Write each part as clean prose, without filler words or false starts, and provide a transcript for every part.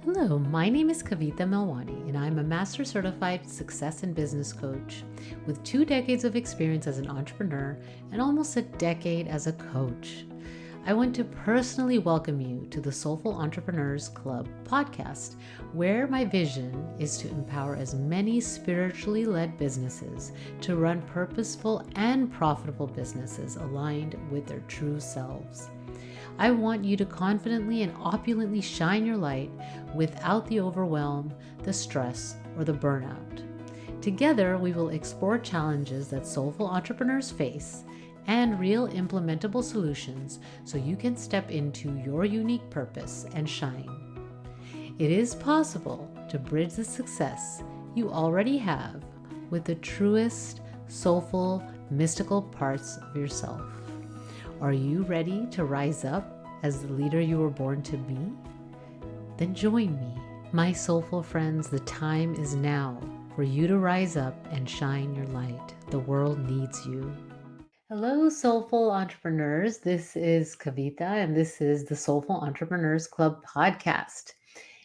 Hello, my name is Kavita Melwani, and I'm a Master Certified Success and Business Coach with 2 decades of experience as an entrepreneur and almost a decade as a coach. I want to personally welcome you to the Soulful Entrepreneurs Club podcast, where my vision is to empower as many spiritually led businesses to run purposeful and profitable businesses aligned with their true selves. I want you to confidently and opulently shine your light without the overwhelm, the stress, or the burnout. Together, we will explore challenges that soulful entrepreneurs face and real implementable solutions so you can step into your unique purpose and shine. It is possible to bridge the success you already have with the truest, soulful, mystical parts of yourself. Are you ready to rise up as the leader you were born to be? Then join me, my soulful friends. The time is now for you to rise up and shine your light. The world needs you. Hello, soulful entrepreneurs. This is Kavita, and this is the Soulful Entrepreneurs Club podcast.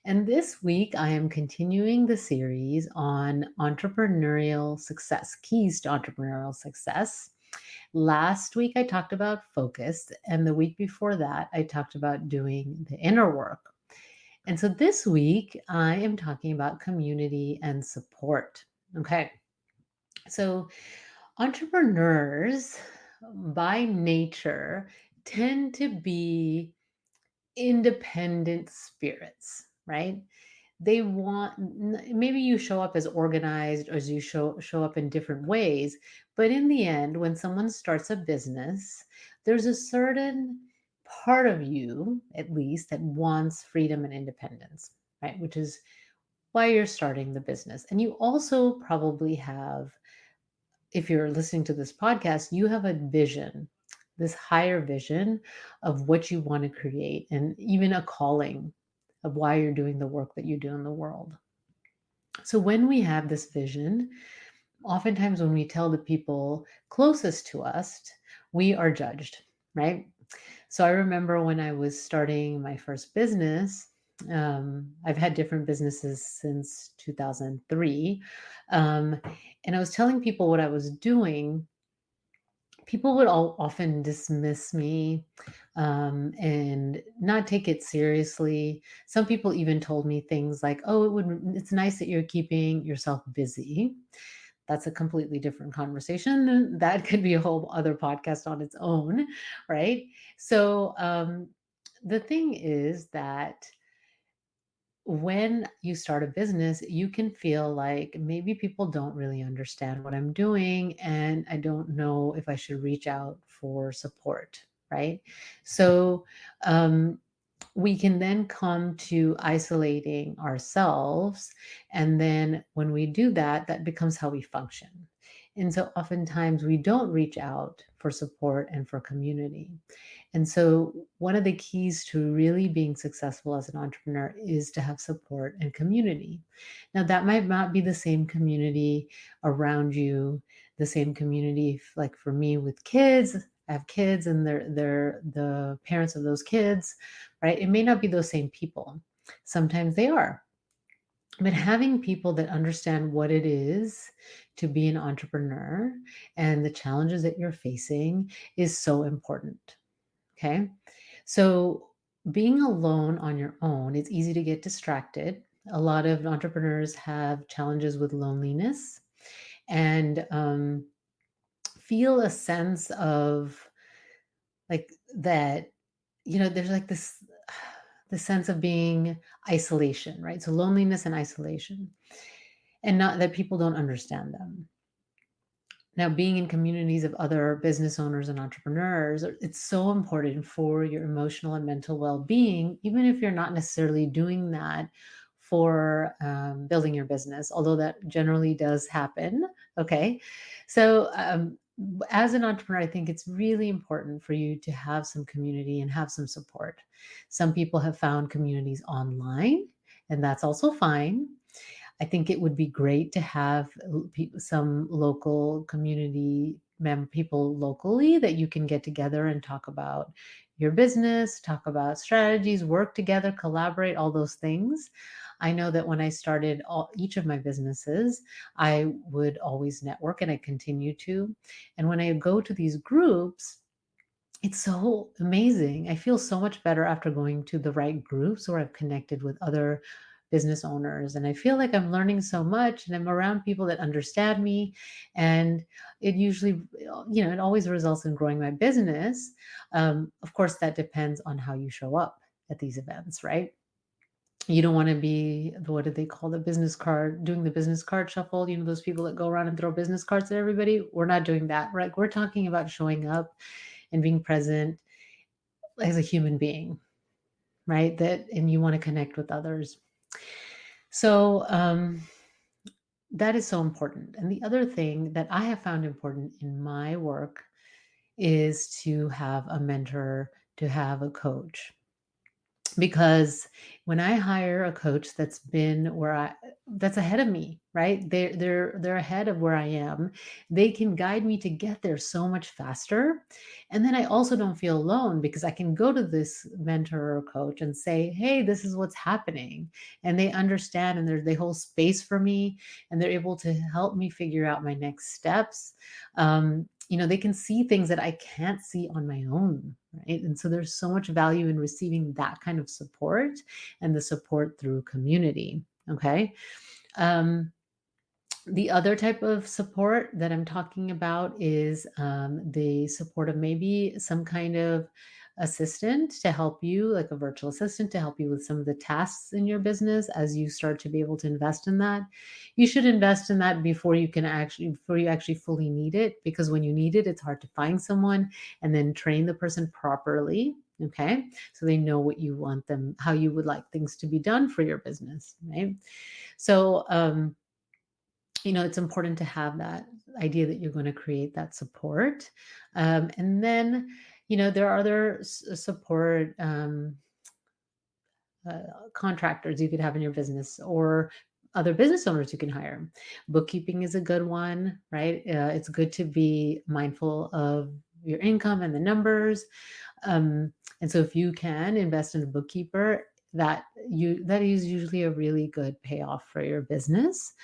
And this week, I am continuing the series on entrepreneurial success, keys to entrepreneurial success. Last week, I talked about focus, and the week before that, I talked about doing the inner work. And so this week, I am talking about community and support. Okay. So, entrepreneurs by nature tend to be independent spirits, right? They want, maybe you show up as organized or as you show up in different ways, but in the end, when someone starts a business, there's a certain part of you, at least, that wants freedom and independence, right? Which is why you're starting the business. And you also probably have, if you're listening to this podcast, you have a vision, this higher vision of what you want to create, and even a calling of why you're doing the work that you do in the world. So when we have this vision, oftentimes when we tell the people closest to us, we are judged, right? So I remember when I was starting my first business, I've had different businesses since 2003. Um, and I was telling people what I was doing. People would all often dismiss me and not take it seriously. Some people even told me things like, "Oh, it's nice that you're keeping yourself busy." That's a completely different conversation. That could be a whole other podcast on its own, right? So the thing is that when you start a business, you can feel like maybe people don't really understand what I'm doing, and I don't know if I should reach out for support, right? So um, we can then come to isolating ourselves. And then when we do that, that becomes how we function. And so oftentimes we don't reach out for support and for community. And so, one of the keys to really being successful as an entrepreneur is to have support and community. Now, that might not be the same community around you, the same community, like for me with kids. I have kids and they're the parents of those kids, right? It may not be those same people. Sometimes they are. But having people that understand what it is to be an entrepreneur and the challenges that you're facing is so important. Okay. So being alone on your own, it's easy to get distracted. A lot of entrepreneurs have challenges with loneliness and feel a sense of like that, there's like this the sense of being isolation, right? So loneliness and isolation, and not that people don't understand them. Now, being in communities of other business owners and entrepreneurs, it's so important for your emotional and mental well-being, even if you're not necessarily doing that for building your business, although that generally does happen. Okay. So, as an entrepreneur, I think it's really important for you to have some community and have some support. Some people have found communities online, and that's also fine. I think it would be great to have some local community people locally that you can get together and talk about your business, talk about strategies, work together, collaborate, all those things. I know that when I started each of my businesses, I would always network and I continue to. And when I go to these groups, it's so amazing. I feel so much better after going to the right groups where I've connected with other business owners. And I feel like I'm learning so much and I'm around people that understand me. And it usually, it always results in growing my business. Of course, that depends on how you show up at these events, right? You don't want to be what do they call the business card, doing the business card shuffle, those people that go around and throw business cards at everybody. We're not doing that, right? We're talking about showing up and being present as a human being, right? And you want to connect with others. So that is so important. And the other thing that I have found important in my work is to have a mentor, to have a coach. Because when I hire a coach that's ahead of me, right? They're ahead of where I am. They can guide me to get there so much faster. And then I also don't feel alone because I can go to this mentor or coach and say, "Hey, this is what's happening." And they understand and they hold space for me and they're able to help me figure out my next steps. They can see things that I can't see on my own, right? And so there's so much value in receiving that kind of support and the support through community. Okay. Um, the other type of support that I'm talking about is the support of maybe some kind of assistant to help you, like a virtual assistant to help you with some of the tasks in your business as you start to be able to invest in that. You should invest in that before you actually fully need it, because when you need it, it's hard to find someone and then train the person properly. Okay. So they know what you want them, how you would like things to be done for your business. Right. So, it's important to have that idea that you're going to create that support. And then, there are other support contractors you could have in your business or other business owners you can hire. Bookkeeping is a good one, right? It's good to be mindful of your income and the numbers. And so if you can invest in a bookkeeper, that is usually a really good payoff for your business.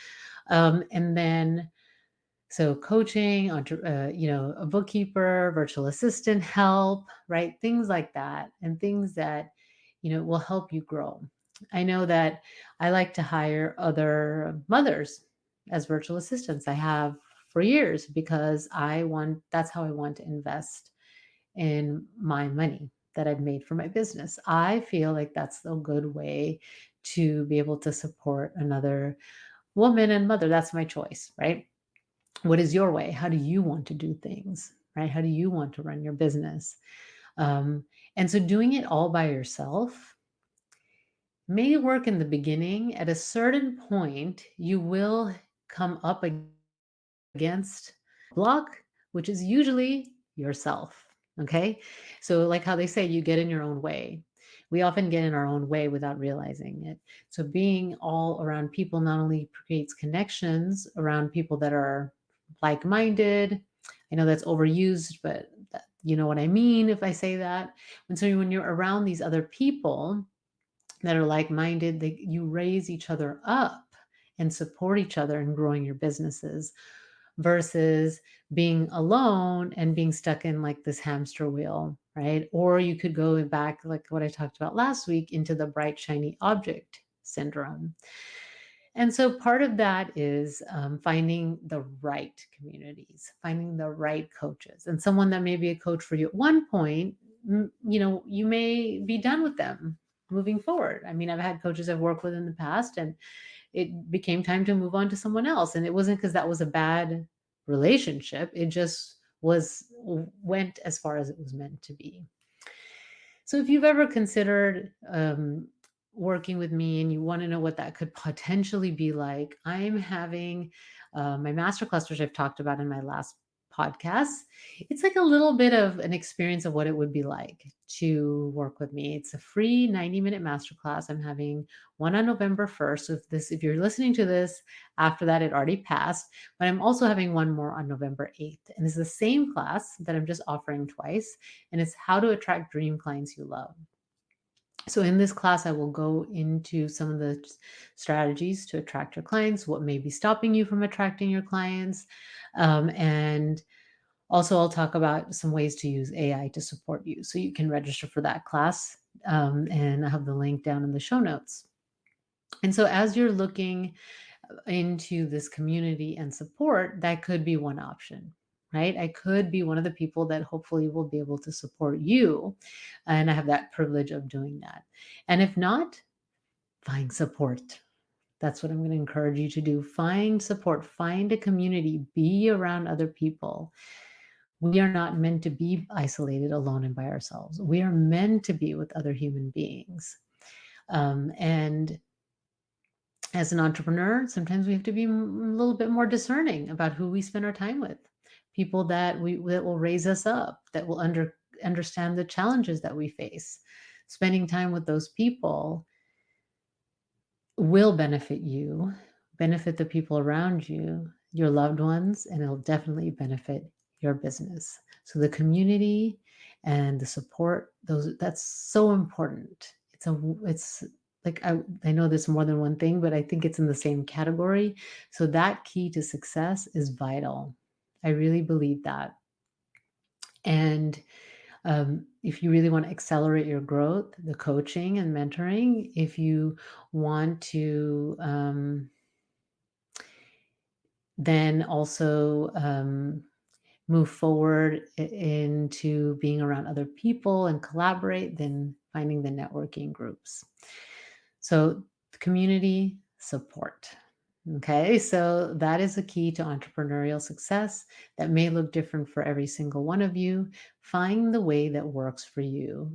And then so coaching, a bookkeeper, virtual assistant help, right? Things like that, and things that, will help you grow. I know that I like to hire other mothers as virtual assistants. I have for years because that's how I want to invest in my money that I've made for my business. I feel like that's a good way to be able to support another woman and mother. That's my choice, right? What is your way? How do you want to do things, right? How do you want to run your business? Um, and so doing it all by yourself may work in the beginning. At a certain point, you will come up against block, which is usually yourself. Okay. So, like how they say, you get in your own way. We often get in our own way without realizing it. So, being all around people not only creates connections around people that are like minded. I know that's overused, but you know what I mean if I say that. And so, when you're around these other people that are like minded, you raise each other up and support each other in growing your businesses versus being alone and being stuck in like this hamster wheel, right? Or you could go back, like what I talked about last week, into the bright, shiny object syndrome. And so part of that is finding the right communities, finding the right coaches, and someone that may be a coach for you at one point, you may be done with them moving forward. I mean, I've had coaches I've worked with in the past, and it became time to move on to someone else. And it wasn't because that was a bad relationship. It just went as far as it was meant to be. So if you've ever considered working with me and you want to know what that could potentially be like, I'm having my master clusters I've talked about in my last podcasts, it's like a little bit of an experience of what it would be like to work with me. It's a free 90-minute masterclass. I'm having one on November 1st. So if you're listening to this after that, it already passed. But I'm also having one more on November 8th. And it's the same class that I'm just offering twice. And it's how to attract dream clients you love. So in this class, I will go into some of the strategies to attract your clients, what may be stopping you from attracting your clients. And also I'll talk about some ways to use AI to support you. So you can register for that class. And I have the link down in the show notes. And so as you're looking into this community and support, that could be one option, right? I could be one of the people that hopefully will be able to support you. And I have that privilege of doing that. And if not, find support. That's what I'm going to encourage you to do. Find support, find a community, be around other people. We are not meant to be isolated alone and by ourselves. We are meant to be with other human beings. And as an entrepreneur, sometimes we have to be a little bit more discerning about who we spend our time with. People that will raise us up, that will understand the challenges that we face. Spending time with those people will benefit you, benefit the people around you, your loved ones, and it'll definitely benefit your business. So the community and the support, that's so important. It's like I know there's more than one thing, but I think it's in the same category. So that key to success is vital. I really believe that. And if you really want to accelerate your growth, the coaching and mentoring, if you want to then also move forward into being around other people and collaborate, then finding the networking groups. So community support. Okay, so that is a key to entrepreneurial success that may look different for every single one of you. Find the way that works for you.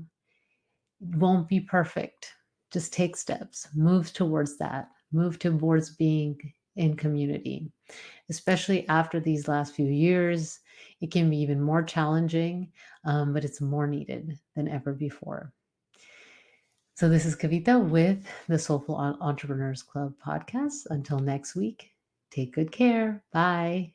It won't be perfect. Just take steps, move towards that, move towards being in community. Especially after these last few years, it can be even more challenging, but it's more needed than ever before. So this is Kavita with the Soulful Entrepreneurs Club podcast. Until next week, take good care. Bye.